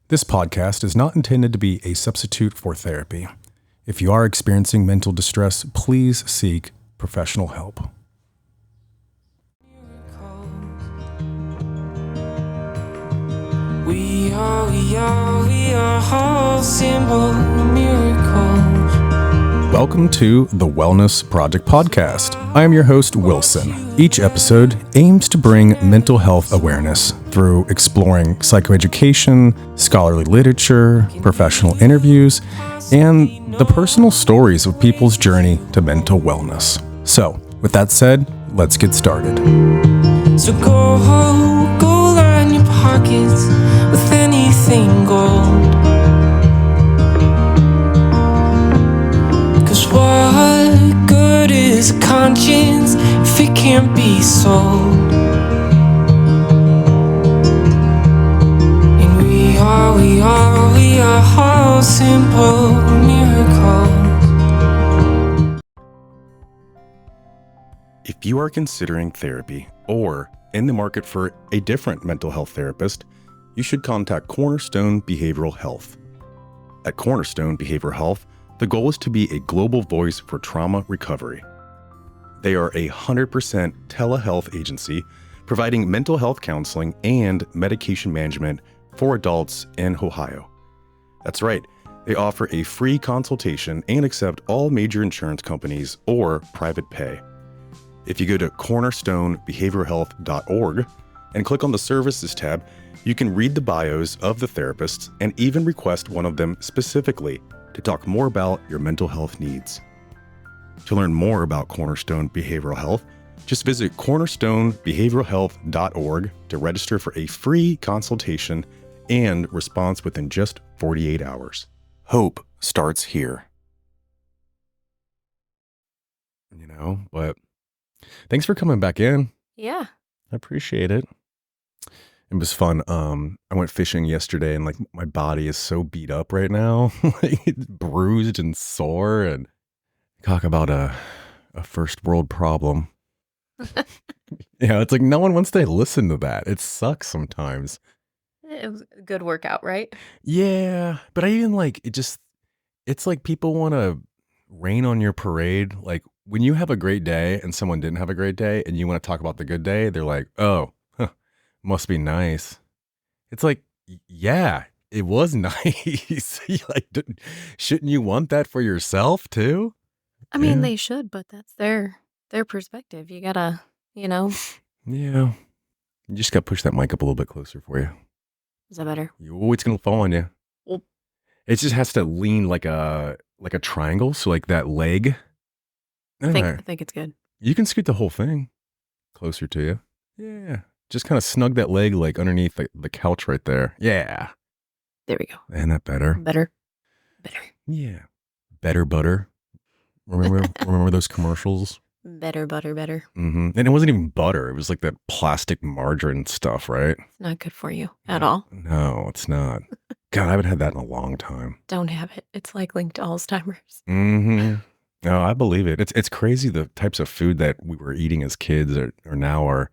This podcast is not intended to be a substitute for therapy. If you are experiencing mental distress, please seek professional help. We are all simple miracles. Welcome to the Wellness Project Podcast. I am your host, Wilson. Each episode aims to bring mental health awareness through exploring psychoeducation, scholarly literature, professional interviews, and the personal stories of people's journey to mental wellness. So, with that said, let's get started. So go line your pockets with anything gold. 'Cause what good is a conscience if it can't be sold? And we are all simple miracles. If you are considering therapy or in the market for a different mental health therapist, you should contact Cornerstone Behavioral Health. At Cornerstone Behavioral Health, the goal is to be a global voice for trauma recovery. They are a 100% telehealth agency providing mental health counseling and medication management for adults in Ohio. That's right, they offer a free consultation and accept all major insurance companies or private pay. If you go to cornerstonebehavioralhealth.org and click on the Services tab, you can read the bios of the therapists and even request one of them specifically to talk more about your mental health needs. To learn more about Cornerstone Behavioral Health, just visit cornerstonebehavioralhealth.org to register for a free consultation and response within just 48 hours. Hope starts here. But thanks for coming back in. Yeah. I appreciate it. It was fun. I went fishing yesterday and like my body is so beat up right now. Like, it's bruised and sore, and talk about a first world problem. It's like no one wants to listen to that. It sucks sometimes. It was a good workout, right? Yeah, but I even like it's like people want to rain on your parade. Like when you have a great day and someone didn't have a great day and you want to talk about the good day, they're like, oh, must be nice. It's like, yeah, it was nice. Shouldn't you want that for yourself too? I mean, Yeah. they should, but that's their perspective. You gotta, Yeah. You just got to push that mic up a little bit closer for you. Is that better? Oh, it's going to fall on you. Well- It just has to lean like a triangle. So like that leg. I think it's good. You can scoot the whole thing closer to you. Yeah. Just kind of snug that leg like underneath the couch right there. Yeah. There we go. Isn't that better? Better. Yeah. Better butter. Remember those commercials? Better butter, better. Mm-hmm. And it wasn't even butter. It was like that plastic margarine stuff, right? It's not good for you at all. No, it's not. God, I haven't had that in a long time. Don't have it. It's like linked to Alzheimer's. Mm-hmm. No, I believe it. It's crazy the types of food that we were eating as kids are now are,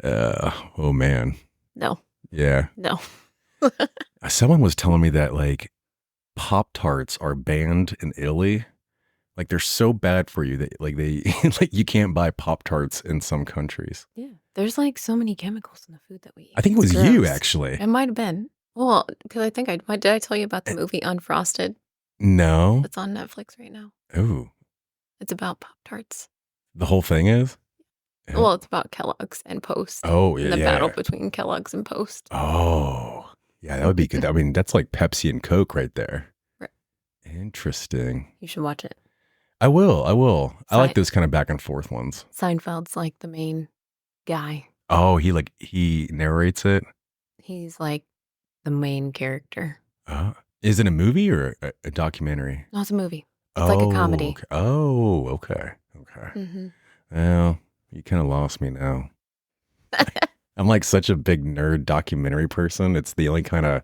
oh man. No. Yeah. No. Someone was telling me that like Pop-Tarts are banned in Italy. Like they're so bad for you that like they like you can't buy Pop-Tarts in some countries. Yeah. There's like so many chemicals in the food that we eat. I think it was It's you gross. actually. It might have been. Well, because I think did I tell you about the movie Unfrosted? No. It's on Netflix right now. Oh, It's about Pop-Tarts. the whole thing is? Yeah. Well, it's about Kellogg's and Post. Oh, yeah. And the battle between Kellogg's and Post. Oh, yeah, that would be good. I mean, that's like Pepsi and Coke right there. Right. Interesting. You should watch it. I will. I like those kind of back and forth ones. Seinfeld's like the main guy. Oh, he narrates it? He's like the main character. Is it a movie or a documentary? No, it's a movie. It's like a comedy. Okay. Oh, okay. Mm-hmm. Well, you kind of lost me now. I'm like such a big nerd documentary person. It's the only kind of,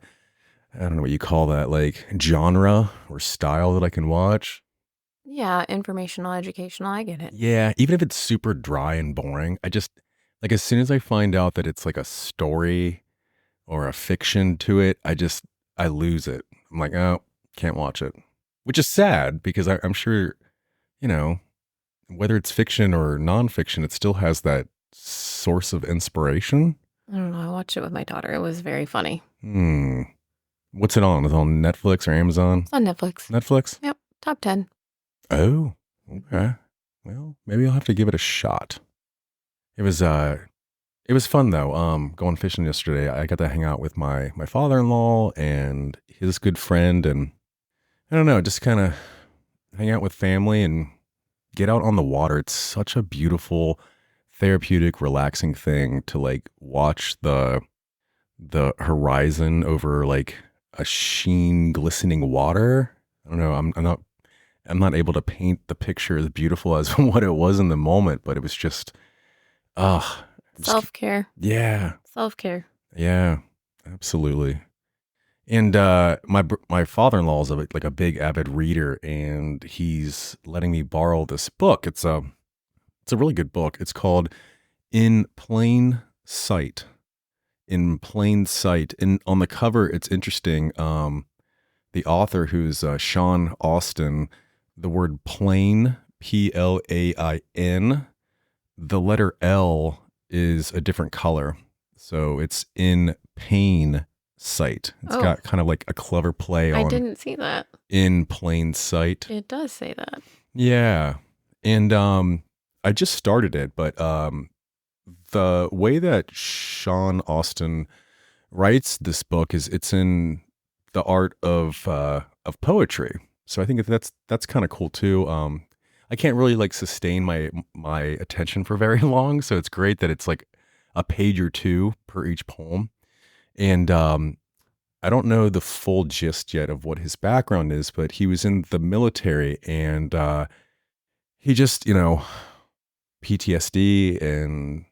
I don't know what you call that, like genre or style that I can watch. Yeah, informational, educational. I get it. Yeah, even if it's super dry and boring, I just, like as soon as I find out that it's like a story or a fiction to it, I lose it. I'm like, oh, can't watch it, which is sad because I'm sure, you know, whether it's fiction or nonfiction, it still has that source of inspiration. I don't know. I watched it with my daughter. It was very funny. Hmm. What's it on? Is it on Netflix or Amazon? It's on Netflix. Netflix? Yep. Top 10. Oh, okay. Well, maybe I'll have to give it a shot. It was fun though. Going fishing yesterday, I got to hang out with my father-in-law and his good friend, and I don't know, just kind of hang out with family and get out on the water. It's such a beautiful, therapeutic, relaxing thing to like watch the horizon over like a sheen, glistening water. I don't know. I'm not able to paint the picture as beautiful as what it was in the moment, but it was just, ah, Self care. yeah, Self care. yeah, absolutely. And my father-in-law is like a big avid reader, and he's letting me borrow this book. It's a really good book. It's called In Plain Sight. In Plain Sight. And on the cover, it's interesting. The author, who's Sean Austin, the word plain, Plain, the letter L is a different color. So it's in pain sight. It's Oh. got kind of like a clever play I on didn't see that. in plain sight. It does say that. Yeah. And I just started it, but the way that Sean Austin writes this book is it's in the art of poetry. So I think that's kind of cool too. I can't really like sustain my attention for very long, so it's great that it's like a page or two per each poem. And I don't know the full gist yet of what his background is, but he was in the military, and he just, PTSD and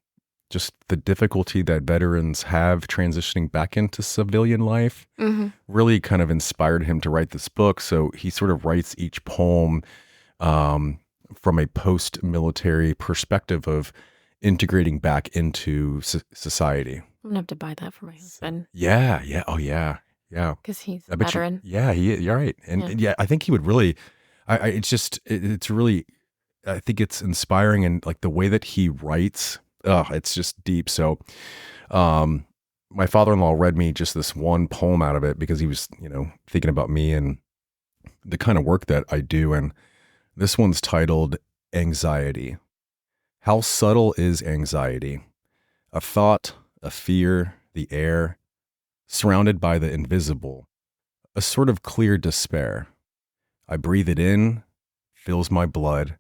just the difficulty that veterans have transitioning back into civilian life Mm-hmm. really kind of inspired him to write this book. So he sort of writes each poem from a post-military perspective of integrating back into society. I'm gonna have to buy that for my husband Yeah, yeah, oh yeah, yeah. because he's I a bet veteran. you're right, and Yeah. yeah, I think he would really. It's really. I think it's inspiring, and like the way that he writes, it's just deep. So, my father-in-law read me just this one poem out of it because he was, thinking about me and the kind of work that I do, and this one's titled "Anxiety." How subtle is anxiety? A thought, a fear, the air, surrounded by the invisible, a sort of clear despair. I breathe it in, fills my blood,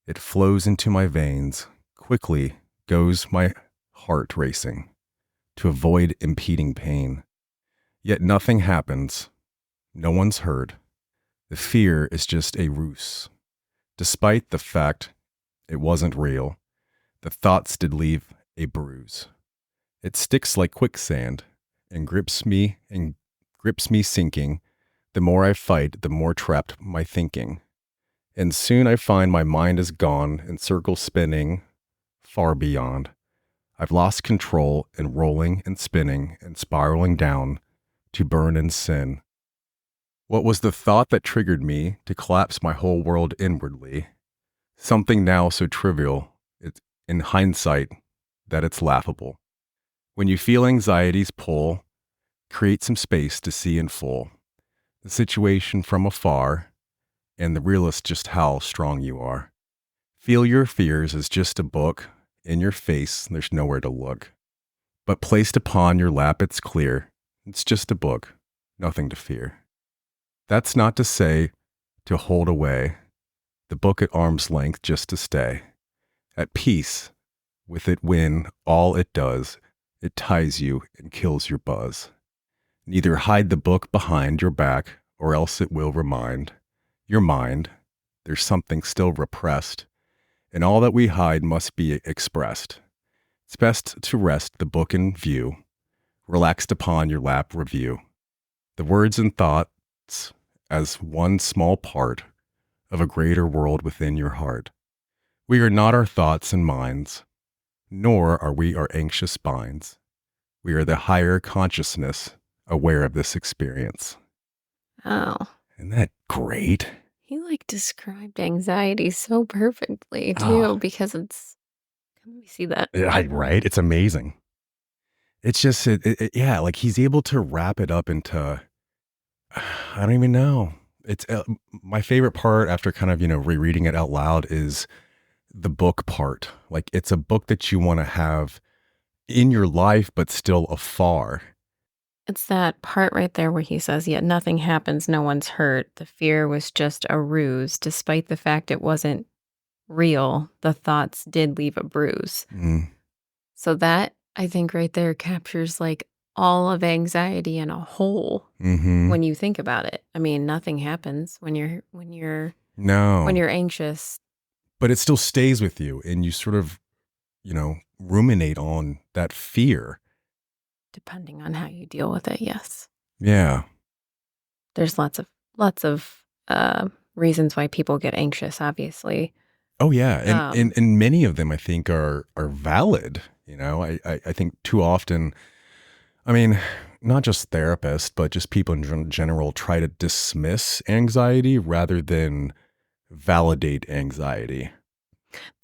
it flows into my veins, quickly goes my heart racing, to avoid impeding pain. Yet nothing happens, no one's hurt. The fear is just a ruse. Despite the fact it wasn't real, the thoughts did leave a bruise. It sticks like quicksand and grips me sinking. The more I fight, the more trapped my thinking. And soon I find my mind is gone in circles spinning far beyond. I've lost control and rolling and spinning and spiraling down to burn in sin. What was the thought that triggered me to collapse my whole world inwardly? Something now so trivial, it's in hindsight that it's laughable. When you feel anxiety's pull, create some space to see in full the situation from afar and the realist just how strong you are. Feel your fears as just a book. In your face, there's nowhere to look. But placed upon your lap, it's clear. It's just a book, nothing to fear. That's not to say to hold away, the book at arm's length just to stay. At peace with it when all it does, it ties you and kills your buzz. Neither hide the book behind your back, or else it will remind your mind there's something still repressed, and all that we hide must be expressed. It's best to rest the book in view, relaxed upon your lap review, the words and thoughts as one small part of a greater world within your heart. We are not our thoughts and minds, nor are we our anxious binds. We are the higher consciousness aware of this experience. Oh, Isn't that great? he like described anxiety so perfectly too, Oh, because it's. Let me see that. right? It's amazing. It's just, yeah, like he's able to wrap it up into, I don't even know. It's my favorite part after kind of, rereading it out loud is the book part. Like it's a book that you want to have in your life, but still afar. It's that part right there where he says, "Yet nothing happens, no one's hurt. The fear was just a ruse. Despite the fact it wasn't real, the thoughts did leave a bruise." Mm, So that, I think, right there captures like all of anxiety in a whole hmm. when you think about it. I mean, nothing happens when No, you're anxious. but it still stays with you and you sort of, ruminate on that fear. Depending on how you deal with it, yes. Yeah. There's lots of reasons why people get anxious, obviously. Oh yeah. And, Um, and, and many of them I think are valid. I think too often, I mean, not just therapists, but just people in general try to dismiss anxiety rather than validate anxiety.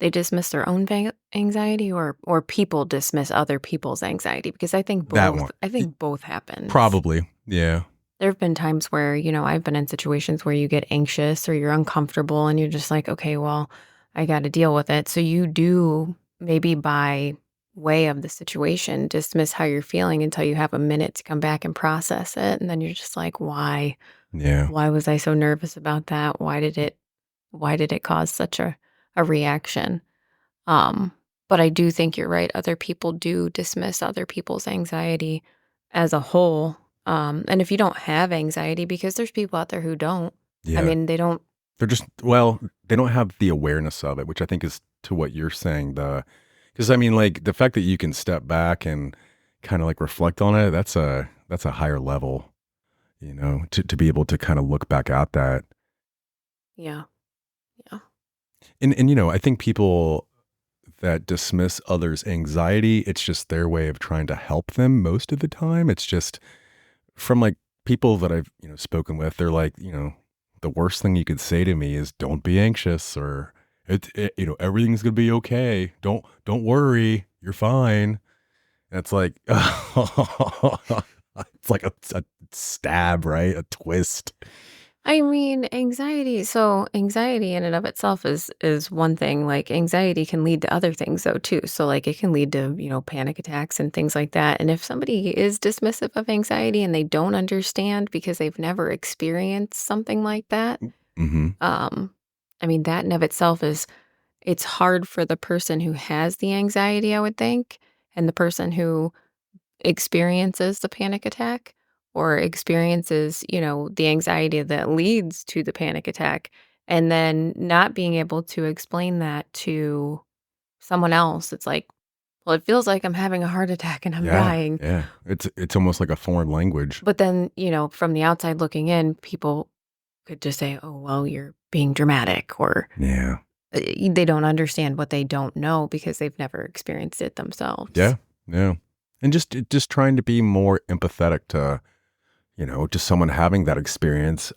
they dismiss their own anxiety, or people dismiss other people's anxiety, because I think That both one. I think both happens. Probably. Yeah. There have been times where, I've been in situations where you get anxious or you're uncomfortable and you're just like, okay, well, I got to deal with it. So you do, maybe by way of the situation, dismiss how you're feeling until you have a minute to come back and process it. And then you're just like, why? Yeah. Why was I so nervous about that? Why did it cause such a reaction? Um, but I do think you're right. Other people do dismiss other people's anxiety as a whole. And if you don't have anxiety, because there's people out there who don't, I Yeah. mean, they don't, They're just, well, they don't have the awareness of it, which I think is to what you're saying. Because I mean, like the fact that you can step back and kind of like reflect on it, that's a higher level, to be able to kind of look back at that. yeah, yeah. And, I think people that dismiss others' anxiety, it's just their way of trying to help them most of the time. It's just from like people that I've, spoken with, they're like, the worst thing you could say to me is don't be anxious or everything's going to be okay. Don't worry. You're fine. And it's like, it's like a stab, right? A twist. I mean, anxiety in and of itself is one thing. Like anxiety can lead to other things though too. So like it can lead to, panic attacks and things like that. And if somebody is dismissive of anxiety and they don't understand because they've never experienced something like that, Mm-hmm. um, I mean, that in of itself it's hard for the person who has the anxiety, I would think, and the person who experiences the panic attack or experiences, the anxiety that leads to the panic attack, and then not being able to explain that to someone else. It's like, well, it feels like I'm having a heart attack and I'm Yeah. dying. Yeah. It's almost like a foreign language. But then, from the outside looking in, people could just say, oh, well, you're being dramatic, or Yeah. they don't understand what they don't know because they've never experienced it themselves. Yeah. Yeah. And just trying to be more empathetic to, just someone having that experience.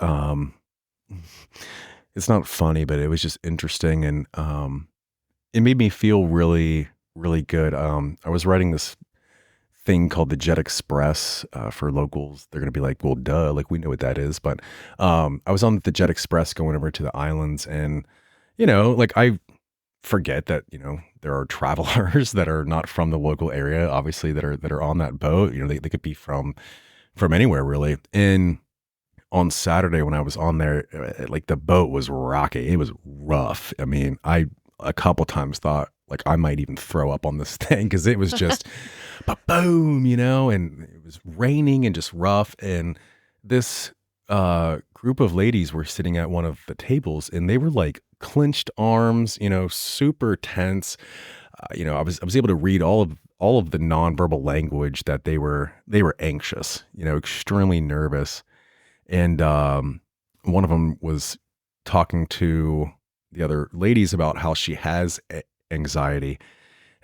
It's not funny, but it was just interesting. And, it made me feel really, really good. I was writing this thing called the Jet Express, for locals. They're going to be like, well, duh, like we know what that is. But, I was on the Jet Express going over to the islands and, like I forget that, there are travelers that are not from the local area, obviously that are on that boat. They could be from anywhere really. And on Saturday when I was on there, like the boat was rocky. It was rough. I mean, I a couple times thought like I might even throw up on this thing because it was just boom, and it was raining and just rough. And this group of ladies were sitting at one of the tables and they were like clenched arms, super tense. I was able to read all of the nonverbal language that they were anxious, extremely nervous. And one of them was talking to the other ladies about how she has anxiety.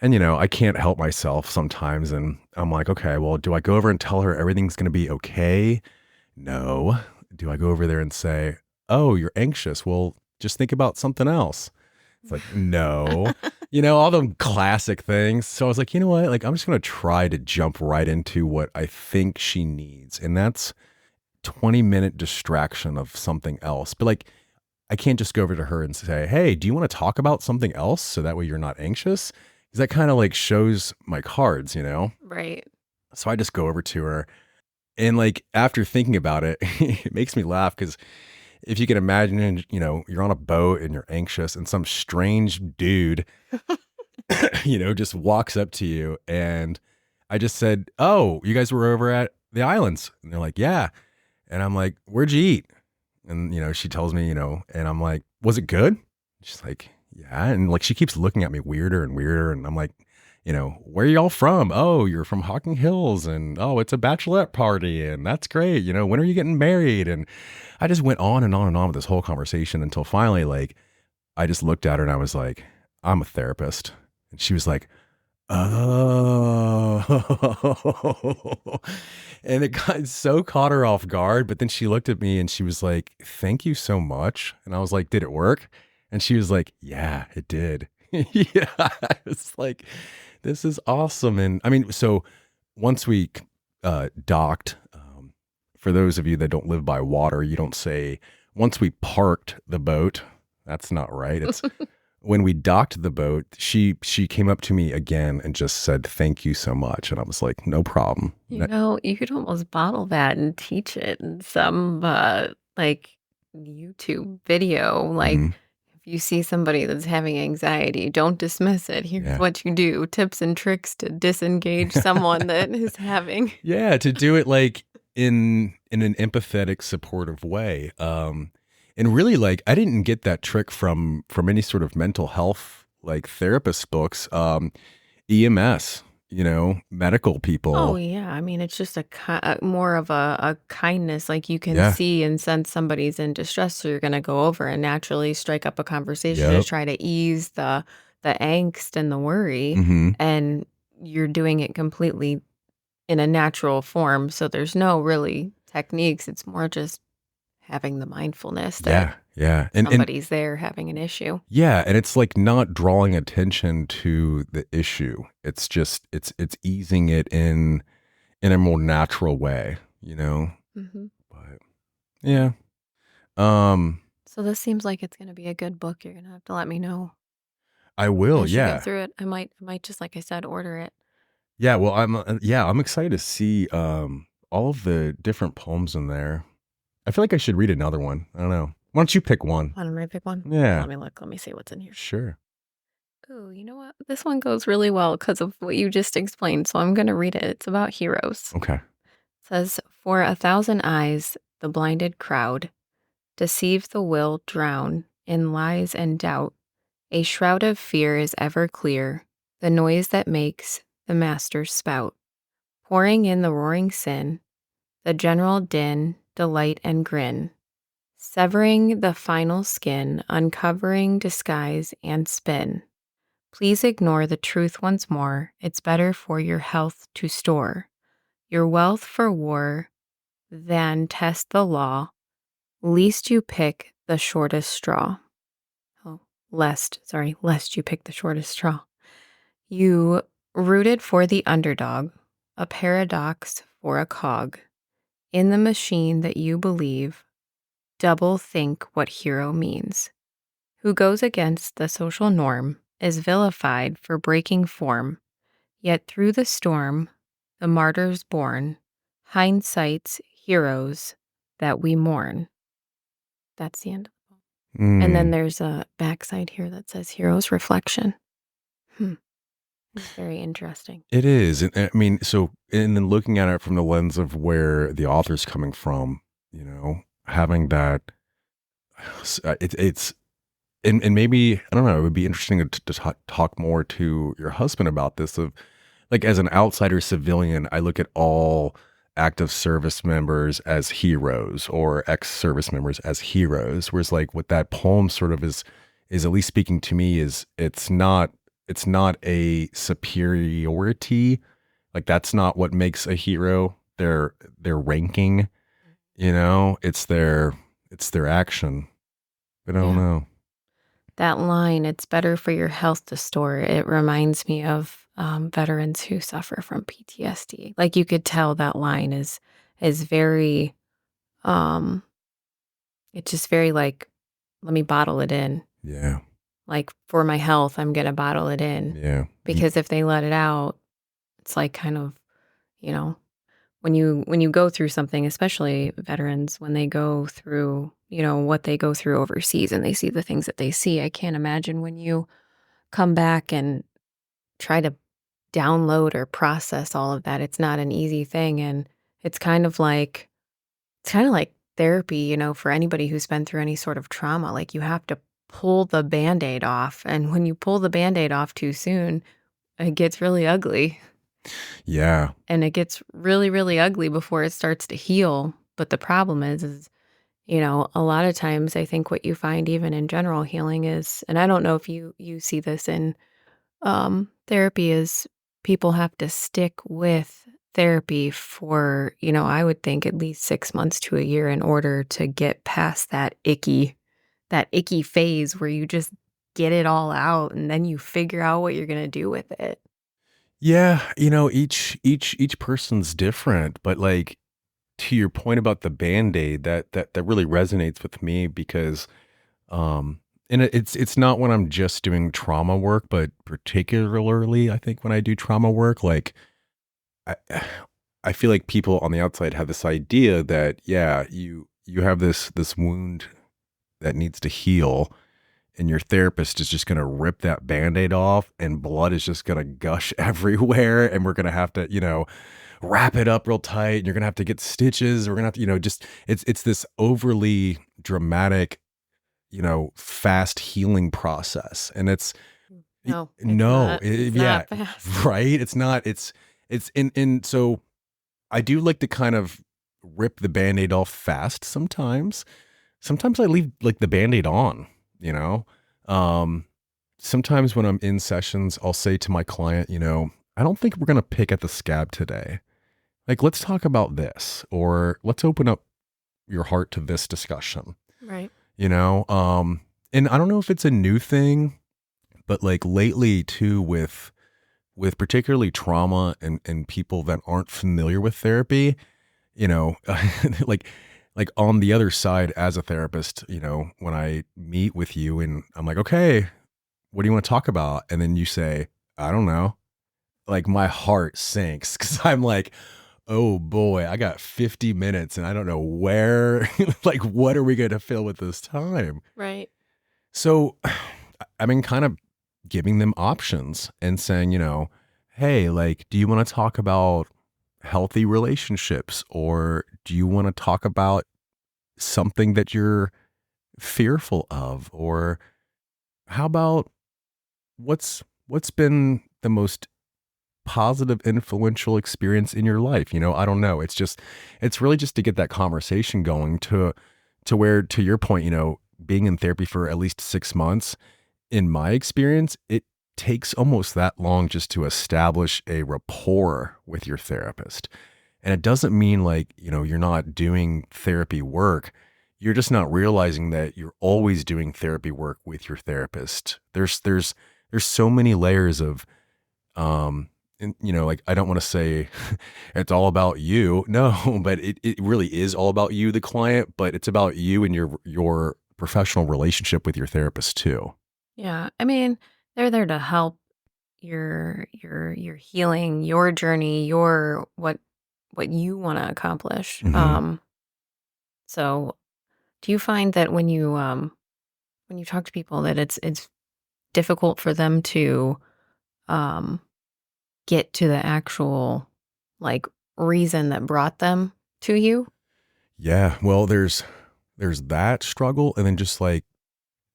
And, I can't help myself sometimes. And I'm like, okay, well, do I go over and tell her everything's going to be okay? No. Do I go over there and say, oh, you're anxious? Well, just think about something else. It's like, no, all them classic things. So I was like, you know what? Like, I'm just going to try to jump right into what I think she needs. And that's 20-minute distraction of something else. But like, I can't just go over to her and say, hey, do you want to talk about something else? So that way you're not anxious. Because that kind of like shows my cards, Right. So I just go over to her. And like, after thinking about it, it makes me laugh because if you can imagine, you're on a boat and you're anxious and some strange dude, just walks up to you. And I just said, oh, you guys were over at the islands. And they're like, yeah. And I'm like, where'd you eat? And, she tells me, and I'm like, was it good? She's like, yeah. And like, she keeps looking at me weirder and weirder. And I'm like, where are y'all from? Oh, you're from Hocking Hills. And oh, it's a bachelorette party. And that's great. When are you getting married? And I just went on and on and on with this whole conversation until finally, like, I just looked at her and I was like, I'm a therapist. And she was like, oh. And it got so caught her off guard. But then she looked at me and she was like, thank you so much. And I was like, did it work? And she was like, yeah, it did. Yeah. I was like, this is awesome. And I mean, so once we docked, for those of you that don't live by water, you don't say, once we parked the boat, that's not right. It's when we docked the boat, she came up to me again and just said, thank you so much. And I was like, no problem. You could almost bottle that and teach it in some like YouTube video. Like, Mhm. if you see somebody that's having anxiety, don't dismiss it. Here's Yeah. what you do. Tips and tricks to disengage someone that is having. Yeah, to do it like in an empathetic, supportive way. And really, like, I didn't get that trick from any sort of mental health like therapist books. EMS, medical people. Oh yeah, I mean it's just more of a kindness. Like you can Yeah. see and sense somebody's in distress, so you're gonna go over and naturally strike up a conversation to Yep. try to ease the angst and the worry, Hmm. and you're doing it completely in a natural form. So there's no really techniques. It's more just having the mindfulness that Yeah. And somebody's there having an issue. yeah, and it's like not drawing attention to the issue. It's just it's easing it in a more natural way, Hmm. But yeah. Um So this seems like it's gonna be a good book. You're gonna have to let me know I will, as you go yeah. through it. I might just like I said, order it. Yeah, well, I'm excited to see all of the different poems in there. I feel like I should read another one. I don't know. Why don't you pick one? Why don't I pick one? Yeah, Let me look. Let me see what's in here. sure. Oh, you know what? This one goes really well because of what you just explained. So I'm going to read it. It's about heroes. Okay. It says, for 1,000 eyes, the blinded crowd deceive the will drown in lies and doubt. A shroud of fear is ever clear, the noise that makes the masters spout. Pouring in the roaring sin, the general din, delight and grin. Severing the final skin, uncovering disguise and spin. Please ignore the truth once more. It's better for your health to store your wealth for war than test the law, lest you pick the shortest straw. Oh, lest you pick the shortest straw. You rooted for the underdog, a paradox for a cog. In the machine that you believe, double think what hero means. Who goes against the social norm is vilified for breaking form, yet through the storm, the martyrs born, hindsight's heroes that we mourn. That's the end. And then Mm, there's a backside here that says heroes reflection. It's very interesting. it is. And I mean, so and then looking at it from the lens of where the author's coming from, having that, it's and maybe I don't know. It would be interesting to talk more to your husband about this. Of like as an outsider civilian, I look at all active service members as heroes or ex-service members as heroes. Whereas like what that poem sort of is at least speaking to me is it's not It's not a superiority. Like that's not what makes a hero. Their ranking, it's their action. But I don't Yeah. know. That line, "It's better for your health to store," it reminds me of, veterans who suffer from PTSD. Like, you could tell that line is very, um it's just very, like, "Let me bottle it in." Yeah. Like, "For my health, I'm gonna bottle it in." Yeah. Because if they let it out, it's like kind of, you know, when you go through something, especially veterans, when they go through, what they go through overseas and they see the things that they see, I can't imagine when you come back and try to download or process all of that. It's not an easy thing, and it's kind of like therapy, for anybody who's been through any sort of trauma. Like, you have to pull the Band-Aid off, and when you pull the Band-Aid off too soon, it gets really ugly, Yeah. and it gets really, really ugly before it starts to heal. But the problem is, a lot of times I think what you find even in general healing is, and I don't know if you see this in therapy, is people have to stick with therapy for, I would think at least 6 months to a year in order to get past that icky phase where you just get it all out and then you figure out what you're going to do with it. Yeah. Each person's different, but like to your point about the Band-Aid, that really resonates with me because and it's not when I'm just doing trauma work, but particularly I think when I do trauma work, like I I feel like people on the outside have this idea that yeah, you have this wound that needs to heal and your therapist is just going to rip that Band-Aid off and blood is just going to gush everywhere and we're going to have to, wrap it up real tight and you're going to have to get stitches. We're going to have to, just it's this overly dramatic, fast healing process. And it's No, it's no, not. It's yeah, not fast. right. It's not, it's in, so I do like to kind of rip the Band-Aid off fast sometimes. Sometimes I leave like the Band-Aid on, you know? Um, Sometimes when I'm in sessions, I'll say to my client, I don't think we're going to pick at the scab today. Like, let's talk about this, or let's open up your heart to this discussion, Right. you know? And I don't know if it's a new thing, but like lately too, with particularly trauma and people that aren't familiar with therapy, you know, like like on the other side as a therapist, when I meet with you and I'm like, okay, what do you want to talk about? And then you say, I don't know. Like my heart sinks because I'm like, oh boy, I got 50 minutes and I don't know where, like, what are we going to fill with this time? Right. So I've been kind of giving them options and saying, hey, like, do you want to talk about healthy relationships or do you want to talk about something that you're fearful of? Or how about what's been the most positive influential experience in your life? I don't know. It's really just to get that conversation going to where, to your point, being in therapy for at least 6 months, in my experience, it takes almost that long just to establish a rapport with your therapist. And it doesn't mean like, you're not doing therapy work. You're just not realizing that you're always doing therapy work with your therapist. There's so many layers of, and, like, I don't want to say it's all about you. No, but it really is all about you, the client, but it's about you and your professional relationship with your therapist too. Yeah. I mean, they're there to help your healing, your journey, your what you want to accomplish. Hmm. So do you find that when you talk to people that it's difficult for them to um get to the actual, like, reason that brought them to you? Yeah. Well, there's that struggle, and then just like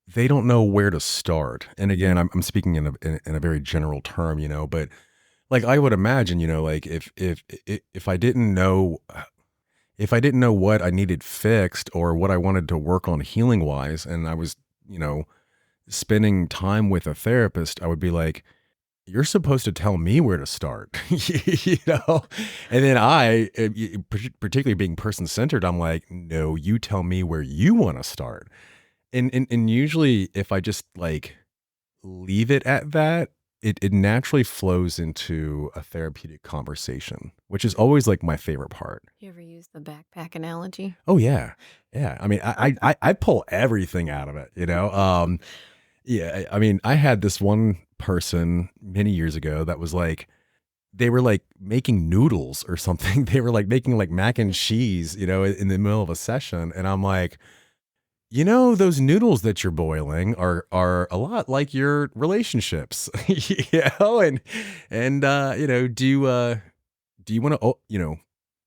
they don't know where to start. And again, I'm speaking in a very general term, but like I would imagine, like if I didn't know what I needed fixed or what I wanted to work on healing wise, and I was, spending time with a therapist, I would be like, you're supposed to tell me where to start, you know? And then particularly being person centered, I'm like, no, you tell me where you want to start. And usually if I just like leave it at that, it naturally flows into a therapeutic conversation, which is always like my favorite part. You ever use the backpack analogy? Oh yeah. Yeah. I mean, I pull everything out of it, you know? Yeah. I mean, I had this one person many years ago that was like, they were like making noodles or something. They were like making like mac and cheese, you know, in the middle of a session. And I'm like, you know, those noodles that you're boiling are a lot like your relationships, you know, and you know, do you want to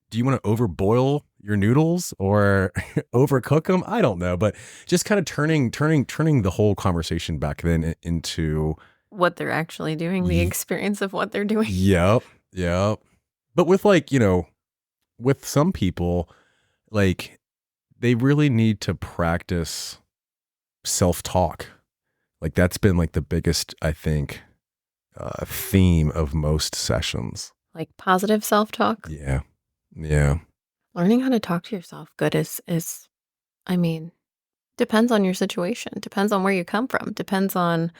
do you want to overboil your noodles or overcook them? I don't know, but just kind of turning the whole conversation back then into What they're actually doing, the experience of what they're doing. Yep, yep. But with like, you know, with some people, like they really need to practice self-talk. Like that's been like the biggest, I think, theme of most sessions. Like positive self-talk. Yeah. Yeah. Learning how to talk to yourself good is, I mean, depends on your situation, depends on where you come from, depends on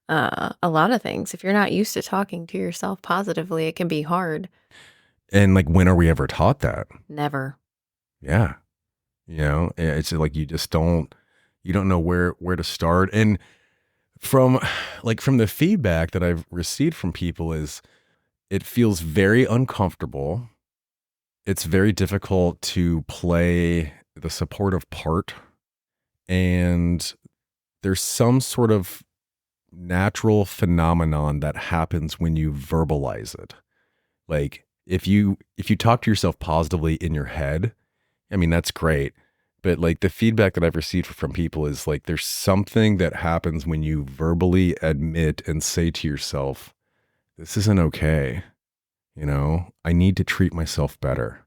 a lot of things. If you're not used to talking to yourself positively, it can be hard. And like, when are we ever taught that? Never. Yeah. You know, it's like you don't know where to start. And from the feedback that I've received from people is it feels very uncomfortable. It's very difficult to play the supportive part. And there's some sort of natural phenomenon that happens when you verbalize it. Like if you talk to yourself positively in your head, I mean, that's great. But like the feedback that I've received from people is like, there's something that happens when you verbally admit and say to yourself, this isn't okay. You know, I need to treat myself better.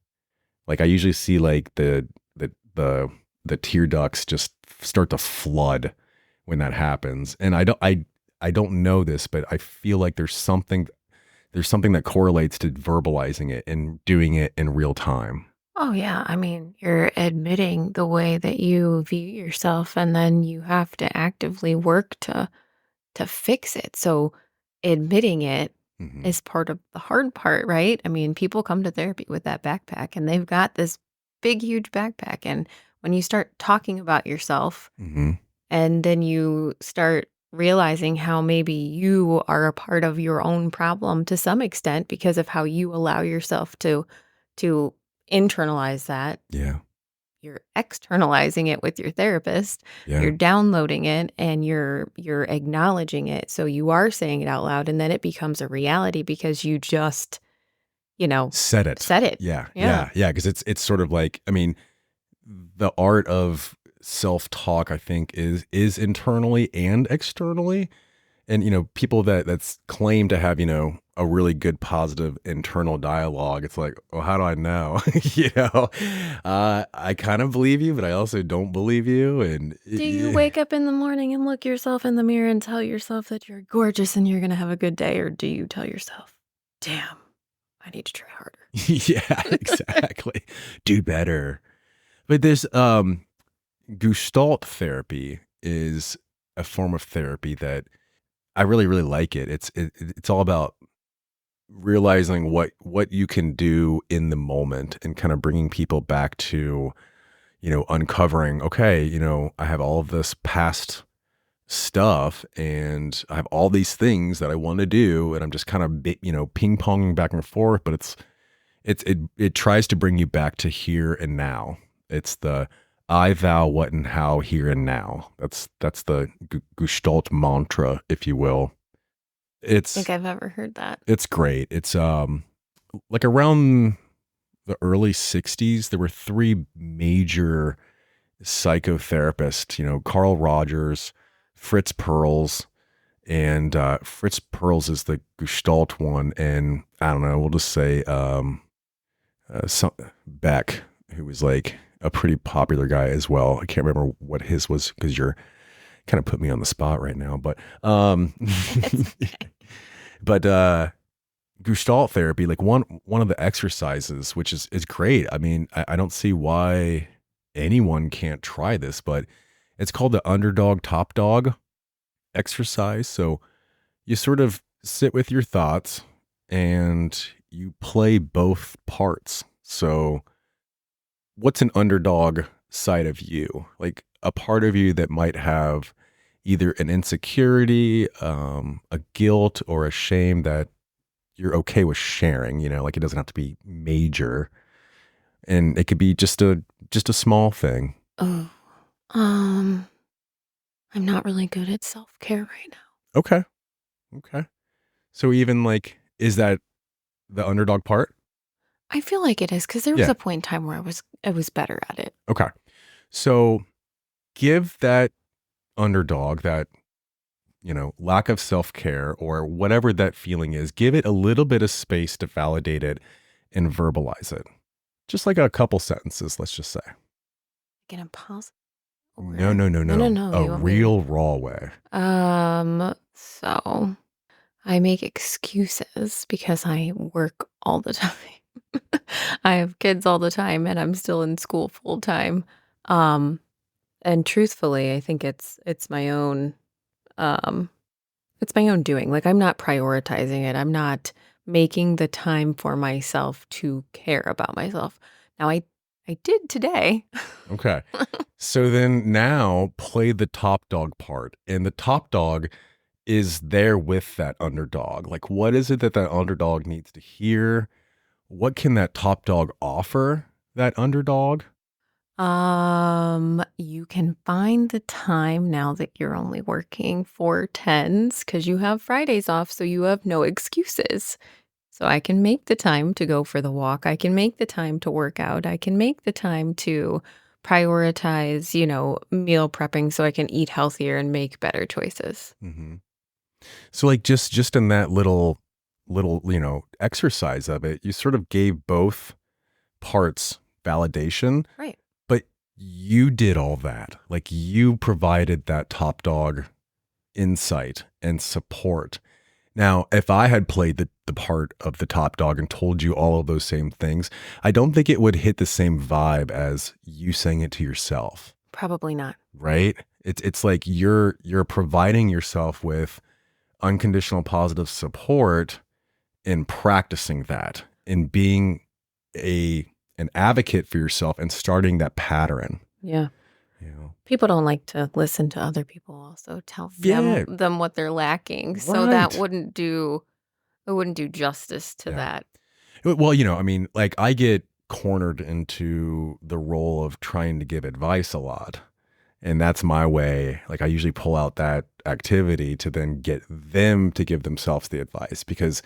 Like I usually see like the tear ducts just start to flood when that happens. And I don't know this, but I feel like there's something that correlates to verbalizing it and doing it in real time. Oh, yeah. I mean, you're admitting the way that you view yourself, and then you have to actively work to fix it. So admitting it Mhm. is part of the hard part, right? I mean, people come to therapy with that backpack and they've got this big, huge backpack. And when you start talking about yourself Mhm. and then you start realizing how maybe you are a part of your own problem to some extent because of how you allow yourself to internalize that. Yeah. You're externalizing it with your therapist. Yeah. You're downloading it and you're acknowledging it. So you are saying it out loud and then it becomes a reality because you just, Said it. said it. Yeah. Yeah. Yeah. Yeah. Because it's sort of like, I mean, the art of self-talk, I think, is internally and externally. And people that's claim to have a really good positive internal dialogue, it's like, well, how do I know? I kind of believe you, but I also don't believe you. And Do you wake up in the morning and look yourself in the mirror and tell yourself that you're gorgeous and you're going to have a good day? Or do you tell yourself, damn, I need to try harder? Yeah, exactly. Do better. But this Gestalt therapy is a form of therapy that I really, really like it. It's all about realizing what you can do in the moment and kind of bringing people back to, uncovering, okay, I have all of this past stuff and I have all these things that I want to do. And I'm just kind of, ping ponging back and forth, but it tries to bring you back to here and now. It's the I, thou, what, and how, here and now. That's the Gestalt mantra, if you will. I think I've ever heard that. It's great. It's like around the early 60s, there were three major psychotherapists, Carl Rogers, Fritz Perls, and Fritz Perls is the Gestalt one. And I don't know, we'll just say Beck, who was like a pretty popular guy as well. I can't remember what his was because you're kind of put me on the spot right now, but But Gestalt therapy, like one of the exercises, which is great. I mean, I don't see why anyone can't try this, but it's called the underdog top dog exercise. So you sort of sit with your thoughts and you play both parts. So what's an underdog side of you? Like a part of you that might have either an insecurity, a guilt, or a shame that you're okay with sharing, like it doesn't have to be major, and it could be just a small thing. Oh, um, I'm not really good at self-care right now. Okay. So even like, is that the underdog part? I feel like it is because there was Yeah. a point in time where I was better at it. Okay. So give that underdog, that, lack of self-care or whatever that feeling is, give it a little bit of space to validate it and verbalize it. Just like a couple sentences, let's just say. Like an impossible. No. No. A You want me to- real raw way. So I make excuses because I work all the time. I have kids all the time and I'm still in school full time. Um, and truthfully, I think it's my own um it's my own doing. Like I'm not prioritizing it. I'm not making the time for myself to care about myself. Now I did today. Okay. So then now play the top dog part. And the top dog is there with that underdog. Like, what is it that underdog needs to hear? What can that top dog offer that underdog? You can find the time now that you're only working 4/10s because you have Fridays off, so you have no excuses. So I can make the time to go for the walk. I can make the time to work out. I can make the time to prioritize, meal prepping so I can eat healthier and make better choices. Mm-hmm. So like just in that little, exercise of it, you sort of gave both parts validation. Right. But you did all that. Like you provided that top dog insight and support. Now, if I had played the part of the top dog and told you all of those same things, I don't think it would hit the same vibe as you saying it to yourself. Probably not. Right? It's like you're providing yourself with unconditional positive support in practicing that, in being an advocate for yourself and starting that pattern. Yeah. People don't like to listen to other people also tell them what they're lacking. So that Right. wouldn't do justice to that. Well, I mean, like I get cornered into the role of trying to give advice a lot. And that's my way. Like I usually pull out that activity to then get them to give themselves the advice, because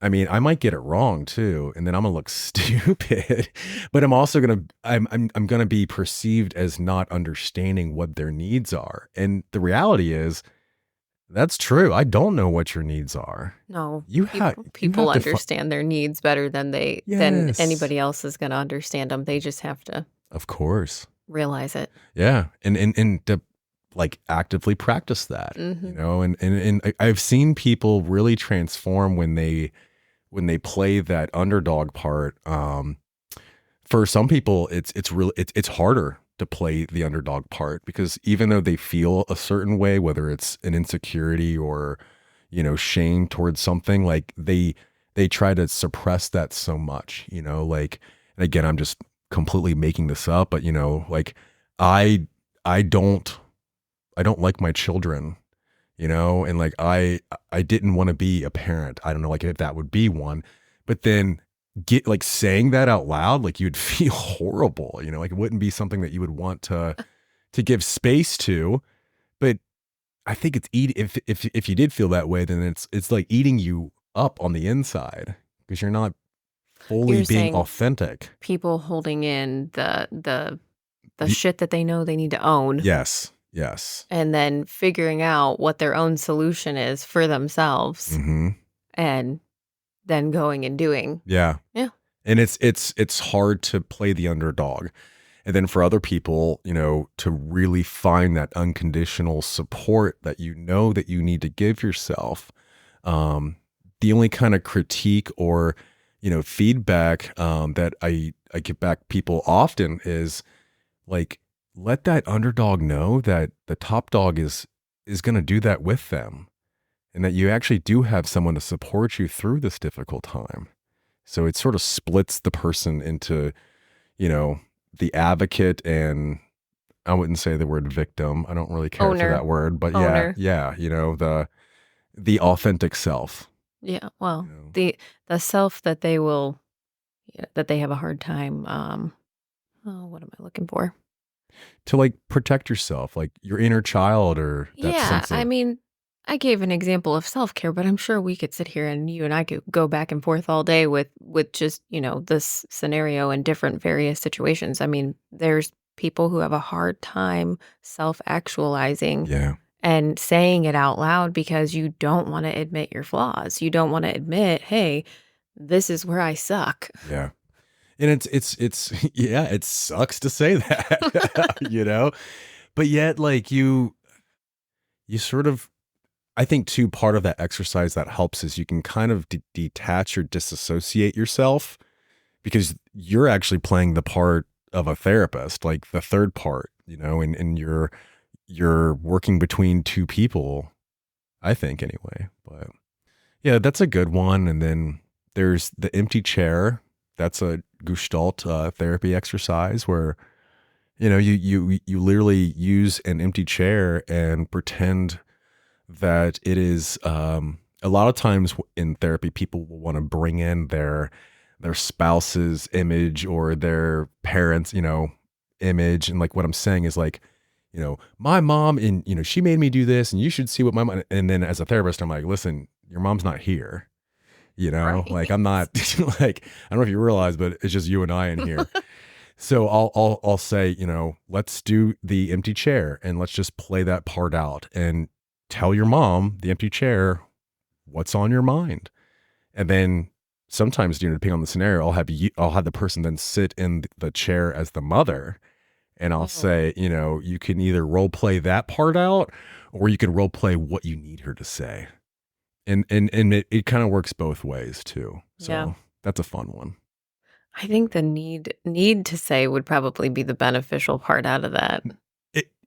I mean, I might get it wrong too, and then I'm gonna look stupid. But I'm also I'm gonna be perceived as not understanding what their needs are. And the reality is, that's true. I don't know what your needs are. No, You people have to understand their needs better than than Yes. anybody else is going to understand them. They just have to Of course. realize it. Yeah. And to like actively practice that, Mhm. and I've seen people really transform when they play that underdog part. For some people, it's harder to play the underdog part, because even though they feel a certain way, whether it's an insecurity or, shame towards something, like they try to suppress that so much, like, and again, I'm just completely making this up, but like I don't like my children, and like I didn't want to be a parent. I don't know, like if that would be one, but then like saying that out loud, like you'd feel horrible, like it wouldn't be something that you would want to give space to. But I think it's if you did feel that way, then it's like eating you up on the inside, because you're not fully You're being saying authentic. people holding in the The- shit that they know they need to own, Yes. and then figuring out what their own solution is for themselves, Mm-hmm. and then going and doing. Yeah. Yeah. And it's hard to play the underdog. And then for other people, to really find that unconditional support that that you need to give yourself, the only kind of critique or, feedback that I give back people often is like, let that underdog know that the top dog is going to do that with them, and that you actually do have someone to support you through this difficult time. So it sort of splits the person into, the advocate and, I wouldn't say the word victim. I don't really care for Owner. that word, but Owner. yeah, the authentic self. Yeah. Well, You know, the self that they will, that they have a hard time. Oh, what am I looking for? to like protect yourself, like your inner child or that Yeah, sense I of, mean, I gave an example of self-care, but I'm sure we could sit here and you and I could go back and forth all day with just, this scenario in different various situations. I mean, there's people who have a hard time self-actualizing yeah, and saying it out loud because you don't want to admit your flaws. You don't want to admit, "Hey, this is where I suck." yeah. And it's yeah, it sucks to say that, but yet like you sort of, I think too, part of that exercise that helps is you can kind of detach or disassociate yourself, because you're actually playing the part of a therapist, like the third part, and you're working between two people, I think anyway. But yeah, that's a good one. And then there's the empty chair. That's a Gestalt therapy exercise where, you literally use an empty chair and pretend that it is, a lot of times in therapy, people will want to bring in their spouse's image or their parents, image. And like what I'm saying is like, my mom, and she made me do this, and you should see what my mom. And then as a therapist, I'm like, listen, your mom's not here. Like Right. I'm not like, I don't know if you realize, but it's just you and I in here. So I'll say, let's do the empty chair and let's just play that part out and tell your mom, the empty chair, what's on your mind. And then sometimes, depending on the scenario, I'll have the person then sit in the chair as the mother, and I'll Oh, say, you can either role play that part out, or you can role play what you need her to say. And it kind of works both ways too. yeah. So that's a fun one. I think the need to say would probably be the beneficial part out of that.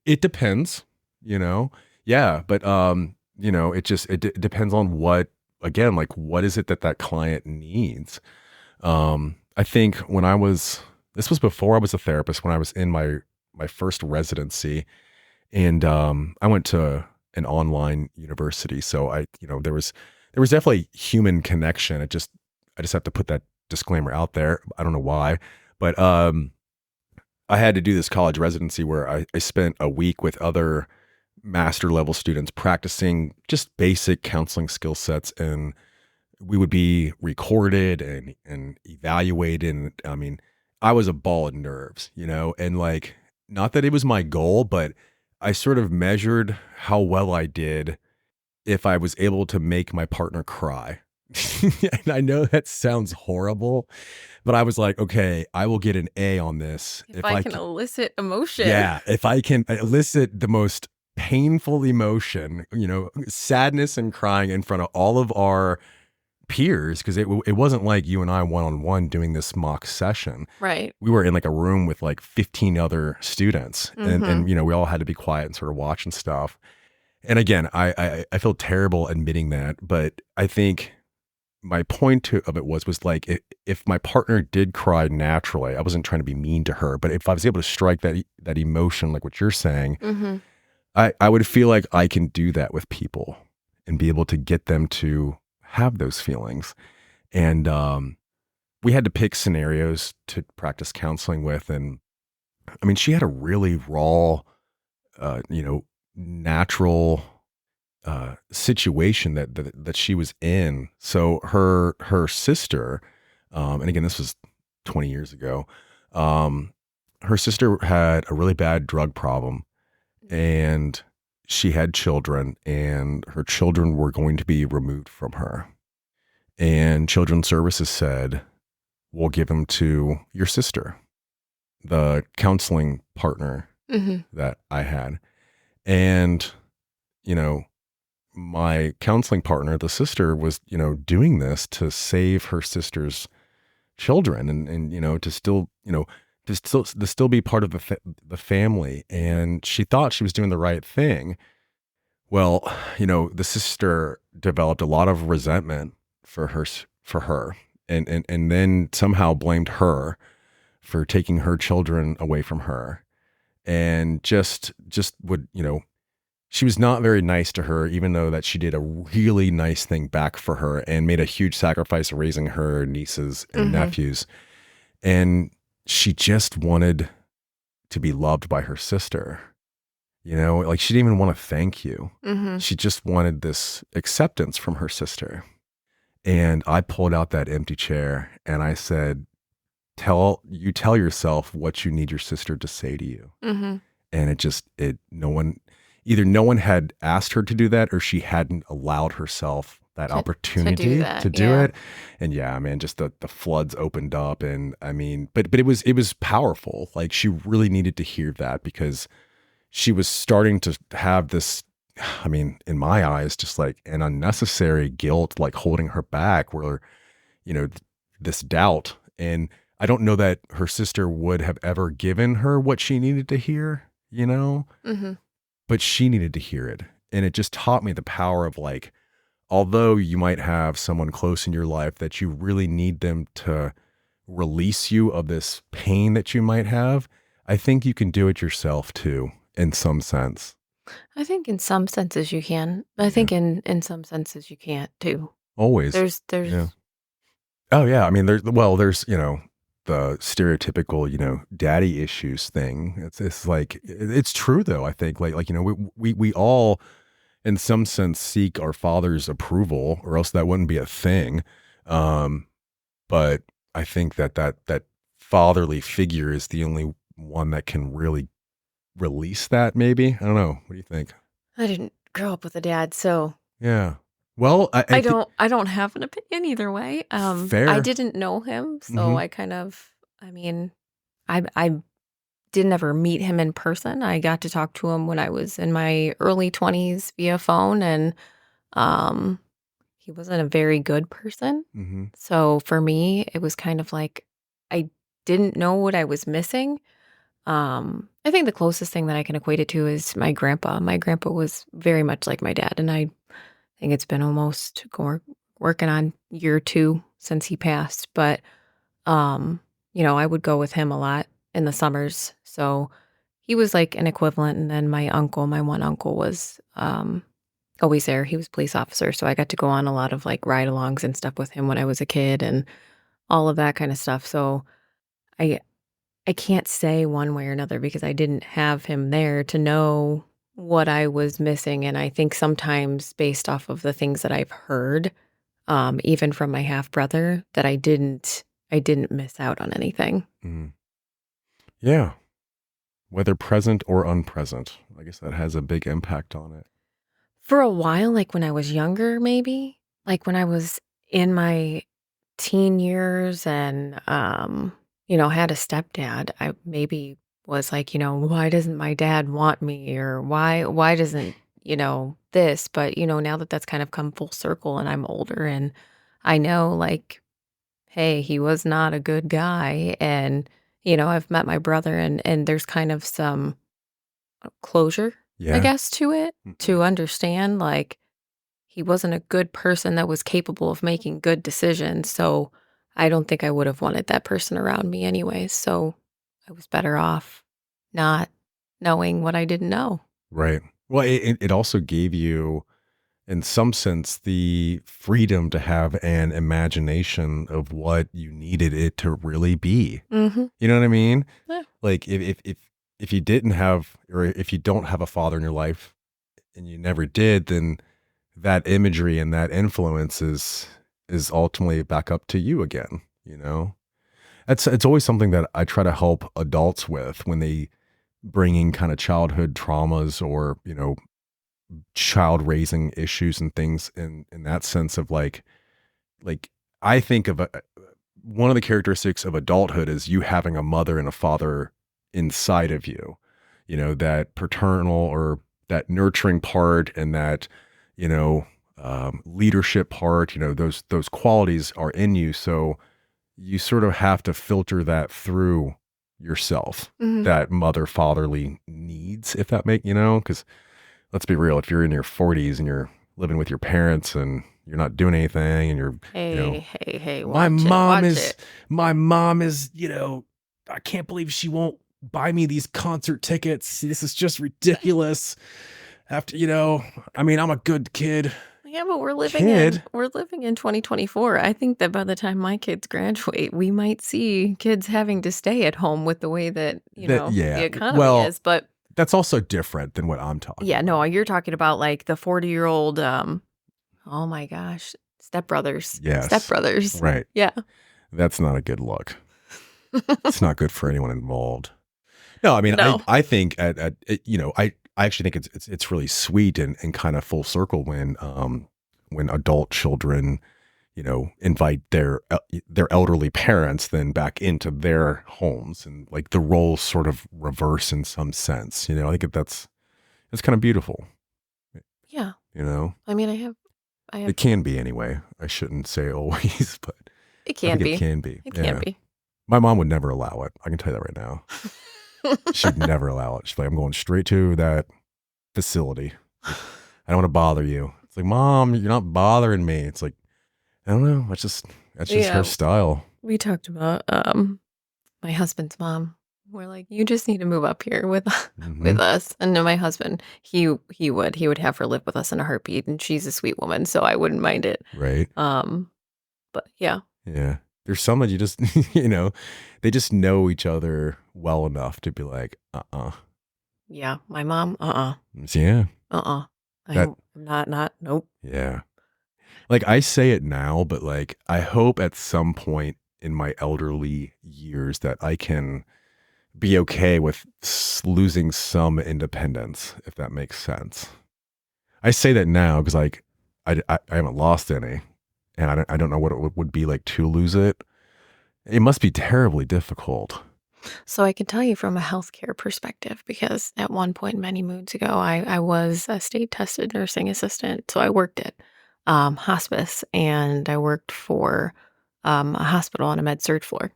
It depends, Yeah, but it depends on what, again, like what is it that client needs. I think this was before I was a therapist, when I was in my first residency, and I went to an online university, so there was definitely human connection. I just have to put that disclaimer out there. I don't know why, but I had to do this college residency where I spent a week with other master level students practicing just basic counseling skill sets, and we would be recorded and evaluated. And I mean, I was a ball of nerves, and like, not that it was my goal, but I sort of measured how well I did if I was able to make my partner cry. And I know that sounds horrible, but I was like, okay, I will get an A on this If I can elicit emotion. yeah, if I can elicit the most painful emotion, sadness and crying in front of all of our peers, because it wasn't like you and I one-on-one doing this mock session. Right. We were in like a room with like 15 other students, and Mhm. we all had to be quiet and sort of watch and stuff. And again, I feel terrible admitting that, but I think my point of it was like, if my partner did cry naturally, I wasn't trying to be mean to her, but if I was able to strike that emotion, like what you're saying, Mhm. I would feel like I can do that with people and be able to get them to have those feelings. And we had to pick scenarios to practice counseling with. And I mean, she had a really raw, natural situation that she was in. So her sister, and again, this was 20 years ago. Her sister had a really bad drug problem, and she had children, and her children were going to be removed from her. And Children's Services said, we'll give them to your sister, the counseling partner Mhm. that I had. And, you know, my counseling partner, the sister, was, doing this to save her sister's children and to still, to still be part of the family. And she thought she was doing the right thing. Well, the sister developed a lot of resentment for her, and then somehow blamed her for taking her children away from her, and just would, she was not very nice to her, even though that she did a really nice thing back for her and made a huge sacrifice raising her nieces and nephews. And she just wanted to be loved by her sister. Like she didn't even want to thank you. She just wanted this acceptance from her sister. And I pulled out that empty chair and I said, tell yourself what you need your sister to say to you. And either no one had asked her to do that or she hadn't allowed herself that opportunity to do it. And yeah, man, just the floods opened up. And I mean, but it was powerful. Like she really needed to hear that because she was starting to have this, I mean, in my eyes, just like an unnecessary guilt, like holding her back where, this doubt. And I don't know that her sister would have ever given her what she needed to hear, but she needed to hear it. And it just taught me the power of like, although you might have someone close in your life that you really need them to release you of this pain that you might have, I think you can do it yourself too, in some sense. I think in some senses you can. I think in some senses you can't too. Always. There's Yeah. Oh yeah. I mean, there's the stereotypical, daddy issues thing. It's like, it's true though. I think like, we all in some sense seek our father's approval or else that wouldn't be a thing. But I think that fatherly figure is the only one that can really release that maybe. I don't know. What do you think? I didn't grow up with a dad, so Yeah. Well, I don't have an opinion either way. Fair. I didn't know him, so I didn't ever meet him in person. I got to talk to him when I was in my early 20s via phone, and he wasn't a very good person. So for me, it was kind of like I didn't know what I was missing. I think the closest thing that I can equate it to is my grandpa. My grandpa was very much like my dad, and I think it's been almost working on year 2 since he passed. But, I would go with him a lot in the summers. So he was like an equivalent. And then my one uncle was always there. He was a police officer. So I got to go on a lot of like ride alongs and stuff with him when I was a kid and all of that kind of stuff. So I can't say one way or another because I didn't have him there to know what I was missing. And I think sometimes based off of the things that I've heard, even from my half brother, that I didn't miss out on anything. Yeah. Whether present or unpresent, I guess that has a big impact on it. For a while, like when I was younger, maybe like when I was in my teen years and, had a stepdad, I maybe was like, why doesn't my dad want me? Or why doesn't, this? But, now that that's kind of come full circle and I'm older and I know like, hey, he was not a good guy. And, I've met my brother and there's kind of some closure, I guess, to it, to understand like he wasn't a good person that was capable of making good decisions. So I don't think I would have wanted that person around me anyways. So I was better off not knowing what I didn't know. Right. Well, it also gave you, in some sense, the freedom to have an imagination of what you needed it to really be. You know what I mean? Yeah. Like if you didn't have, or if you don't have a father in your life and you never did, then that imagery and that influence is ultimately back up to you again. It's always something that I try to help adults with when they bringing kind of childhood traumas or, child raising issues and things in that sense of like I think of one of the characteristics of adulthood is you having a mother and a father inside of you, that paternal or that nurturing part and that, you know, leadership part, those qualities are in you. So you sort of have to filter that through yourself, Mhm. that mother fatherly needs, if that because let's be real, if you're in your 40s and you're living with your parents and you're not doing anything and you're, Hey, hey, hey, my watch it, mom watch is, it. my mom is, I can't believe she won't buy me these concert tickets. This is just ridiculous. After, I mean, I'm a good kid. Yeah, but we're living in Kid? we're living in 2024. I think that by the time my kids graduate, we might see kids having to stay at home with the way that, That, the yeah. economy Well, is. But that's also different than what I'm talking yeah, no, about. you're talking about like the 40-year-old, oh my gosh, stepbrothers. Yes. Stepbrothers. Right. Yeah. That's not a good look. It's not good for anyone involved. No, I mean, No. I think I actually think it's really sweet and kind of full circle when adult children, invite their elderly parents then back into their homes and like the roles sort of reverse in some sense. I think it's kind of beautiful. Yeah. You know, I mean, I have it can be anyway. I shouldn't say always, but it I can think be. it can be. It Yeah. can be. My mom would never allow it. I can tell you that right now. She'd never allow it. She's like, I'm going straight to that facility. Like, I don't want to bother you. It's like, Mom, you're not bothering me. It's like, I don't know. That's just her Yeah. style. We talked about my husband's mom. We're like, you just need to move up here with Mhm. us. And then my husband, he would have her live with us in a heartbeat, and she's a sweet woman, so I wouldn't mind it. Right. But yeah. Yeah. There's some that you just, they just know each other well enough to be like, Yeah, my mom, Yeah. uh-uh. That, I'm not nope. yeah. Like I say it now, but like I hope at some point in my elderly years that I can be okay with losing some independence, if that makes sense. I say that now because like I haven't lost any, and I don't know what it would be like to lose it. It must be terribly difficult. So I can tell you from a healthcare perspective, because at one point many moons ago, I was a state tested nursing assistant. So I worked at hospice, and I worked for a hospital on a med surg floor.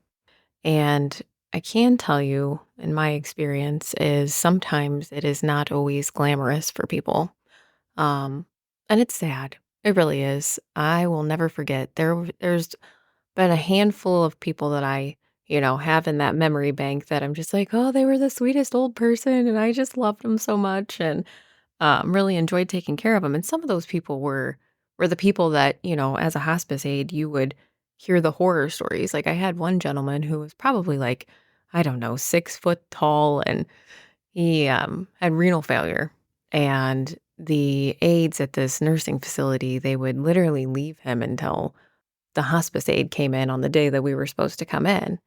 And I can tell you, in my experience, is sometimes it is not always glamorous for people. Um, and it's sad. It really is. I will never forget. There's been a handful of people that I, have in that memory bank that I'm just like, oh, they were the sweetest old person, and I just loved them so much, and really enjoyed taking care of them. And some of those people were the people that, as a hospice aide, you would hear the horror stories. Like I had one gentleman who was probably like, I don't know, 6 foot tall, and he had renal failure. And the aides at this nursing facility, they would literally leave him until the hospice aide came in on the day that we were supposed to come in,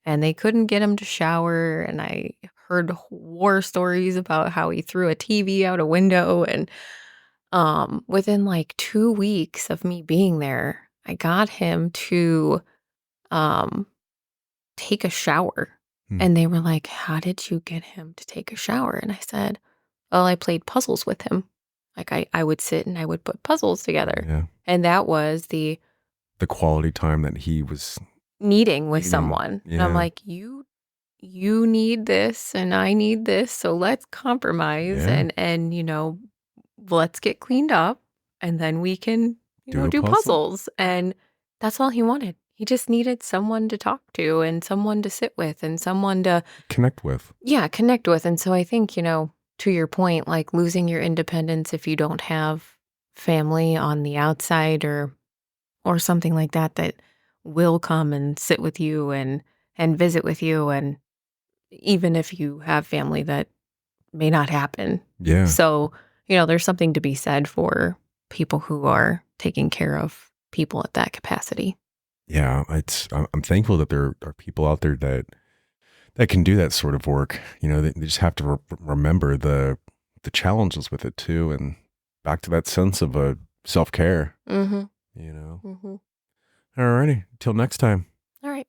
and they couldn't get him to shower. And I heard war stories about how he threw a TV out a window. And within like 2 weeks of me being there, I got him to um, take a shower. Hmm. And they were like, how did you get him to take a shower? And I said, well, I played puzzles with him. Like I would sit and I would put puzzles together. Yeah. And that was the quality time that he was meeting with needing. someone. And I'm Yeah. like, you need this and I need this, so let's compromise. Yeah. And let's get cleaned up, and then we can Do a do puzzle. puzzles. And that's all he wanted. He just needed someone to talk to, and someone to sit with, and someone to Connect with. connect with. And so I think, to your point, like losing your independence if you don't have family on the outside or something like that will come and sit with you and visit with you, and even if you have family, that may not happen. Yeah. So, there's something to be said for people who are taking care of people at that capacity. Yeah. I'm thankful that there are people out there that can do that sort of work. They just have to remember the challenges with it too, and back to that sense of a self-care. Mm-hmm. Mm-hmm. All righty. Till next time. All right.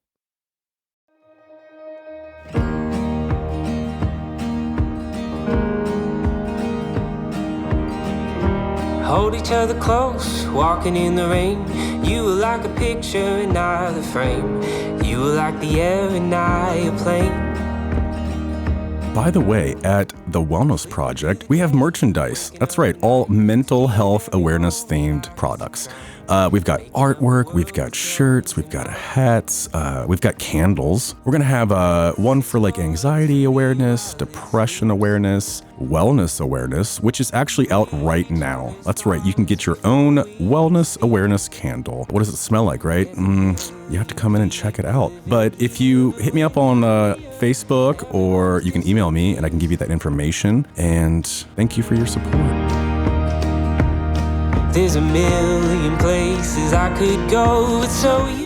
hold each other close, walking in the rain. You were like a picture and not a frame. You were like the air and not a plane. By the way, at The Wellness Project, we have merchandise. That's right, all mental health awareness themed products. We've got artwork, we've got shirts, we've got hats, we've got candles. We're gonna have one for like anxiety awareness, depression awareness, wellness awareness, which is actually out right now. That's right, you can get your own wellness awareness candle. What does it smell like, right? You have to come in and check it out. But if you hit me up on Facebook, or you can email me and I can give you that information. And thank you for your support. There's a million places I could go, but so you